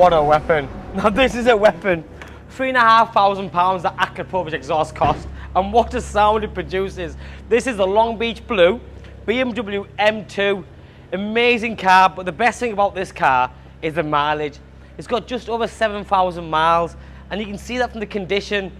What a weapon. Now this is a weapon. £3,500 that Akropovic exhaust cost, and what a sound it produces. This is the Long Beach Blue Bmw M2. Amazing car, but the best thing about this car is the mileage. It's got just over 7,000 miles, and you can see that from the condition.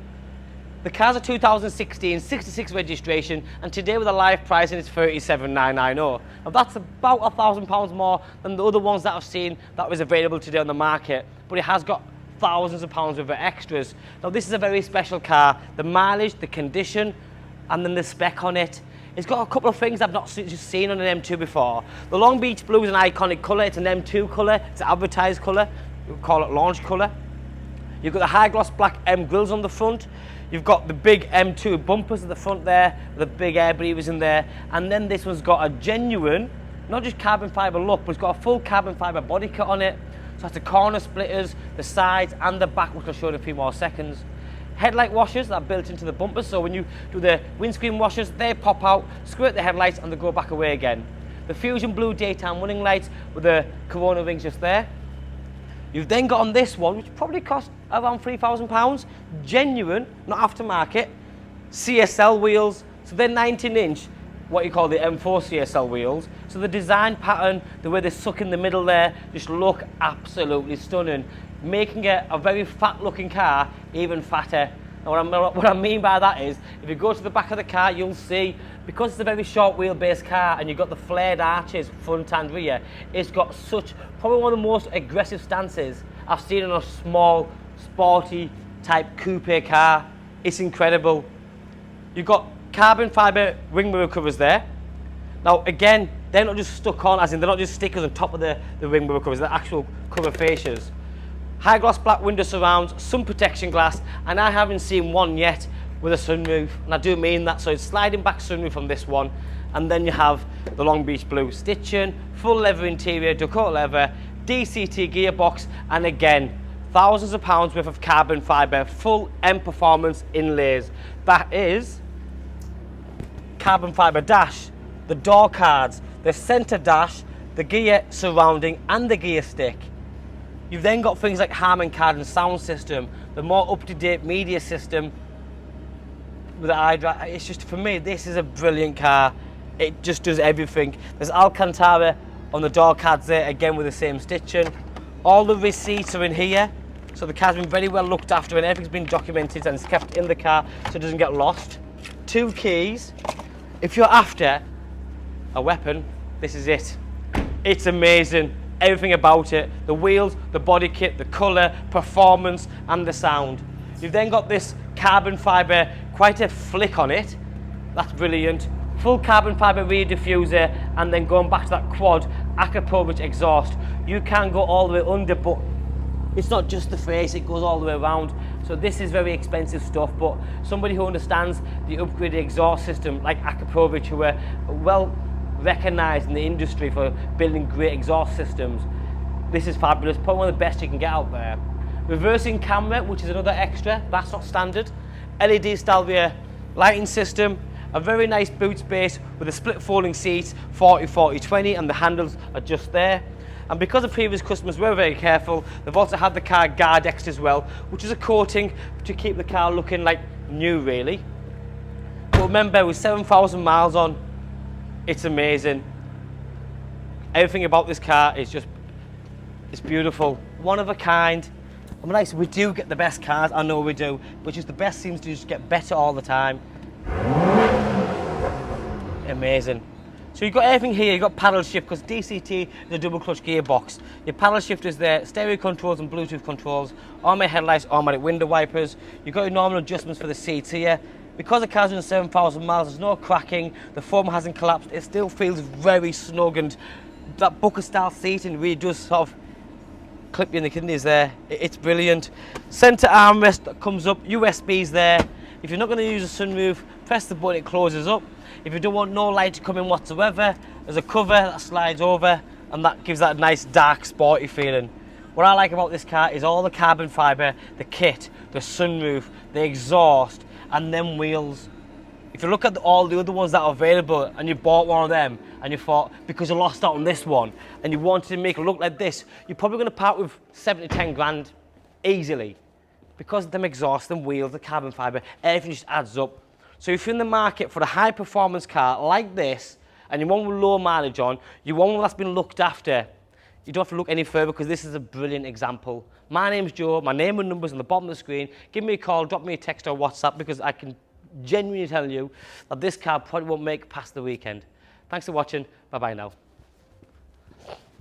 The car's a 2016, 66 registration, and today with a live pricing it's 37,990. Now that's about £1,000 more than the other ones that I've seen that was available today on the market, but it has got thousands of pounds worth of extras. Now this is a very special car. The mileage, the condition, and then the spec on it. It's got a couple of things I've not seen on an M2 before. The Long Beach Blue is an iconic colour. It's an M2 colour. It's an advertised colour. We call it launch colour. You've got the high gloss black M grills on the front. You've got the big M2 bumpers at the front there, the big air breathers in there. And then this one's got a genuine, not just carbon fibre look, but it's got a full carbon fibre body kit on it. So that's the corner splitters, the sides and the back, which I'll show in a few more seconds. Headlight washers that are built into the bumpers, so when you do the windscreen washers, they pop out, squirt the headlights and they go back away again. The Fusion Blue daytime running lights with the Corona rings just there. You've then got on this one, which probably cost around £3,000, genuine, not aftermarket, CSL wheels. So they're 19-inch, what you call the M4 CSL wheels. So the design pattern, the way they suck in the middle there, just look absolutely stunning, making it a very fat-looking car even fatter. And what I mean by that is, if you go to the back of the car, you'll see, because it's a very short wheelbase car and you've got the flared arches front and rear, it's got such, probably one of the most aggressive stances I've seen in a small, sporty type coupe car. It's incredible. You've got carbon fibre wing mirror covers there. Now again, they're not just stuck on, as in they're not just stickers on top of the wing mirror covers, they're actual cover fascias. High gloss black window surrounds, sun protection glass, and I haven't seen one yet with a sunroof, and I do mean that. So it's sliding back sunroof on this one, and then you have the Long Beach Blue stitching, full leather interior, Dakota leather, DCT gearbox, and again, thousands of pounds worth of carbon fibre, full M performance inlays. That is carbon fibre dash, the door cards, the centre dash, the gear surrounding, and the gear stick. You've then got things like Harman Kardon sound system, the more up-to-date media system with the iDrive. It's just, for me, this is a brilliant car. It just does everything. There's Alcantara on the door cards there, again with the same stitching. All the receipts are in here, so the car's been very well looked after and everything's been documented and it's kept in the car so it doesn't get lost. 2 keys. If you're after a weapon, this is it. It's amazing. Everything about it, the wheels, the body kit, the colour, performance and the sound. You've then got this carbon fibre, quite a flick on it. That's brilliant. Full carbon fibre rear diffuser, and then going back to that quad Akropovic exhaust. You can go all the way under, but it's not just the face, it goes all the way around. So this is very expensive stuff, but somebody who understands the upgraded exhaust system like Akropovic, who are well recognised in the industry for building great exhaust systems, this is fabulous, probably one of the best you can get out there. Reversing camera, which is another extra, that's not standard. LED style rear lighting system, a very nice boot space with a split folding seats, 40-40-20, and the handles are just there. And because the previous customers were very careful, they've also had the car Guardexed as well, which is a coating to keep the car looking like new really. But remember, with 7,000 miles on, it's amazing. Everything about this car is just, it's beautiful. One of a kind. I mean, like, we do get the best cars, I know we do, but just the best seems to just get better all the time. Amazing. So you've got everything here, you've got paddle shift, because DCT is a double clutch gearbox. Your paddle shifters there, stereo controls and Bluetooth controls, automatic headlights, automatic window wipers. You've got your normal adjustments for the seats here. Because the car's doing 7,000 miles, there's no cracking, the foam hasn't collapsed, it still feels very snug, and that Booker style seating really does sort of clip you in the kidneys there. It's brilliant. Centre armrest that comes up, USBs there. If you're not going to use a sunroof, press the button, it closes up. If you don't want no light to come in whatsoever, there's a cover that slides over and that gives that nice dark sporty feeling. What I like about this car is all the carbon fibre, the kit, the sunroof, the exhaust, and them wheels. If you look at all the other ones that are available and you bought one of them and you thought, because you lost out on this one and you wanted to make it look like this, you're probably going to part with 7 to 10 grand easily. Because of them exhaust, them wheels, the carbon fibre, everything just adds up. So if you're in the market for a high performance car like this and you want with low mileage on, you want one that's been looked after, you don't have to look any further because this is a brilliant example. My name's Joe, my name and number's on the bottom of the screen. Give me a call, drop me a text or WhatsApp because I can genuinely tell you that this car probably won't make it past the weekend. Thanks for watching, bye bye now.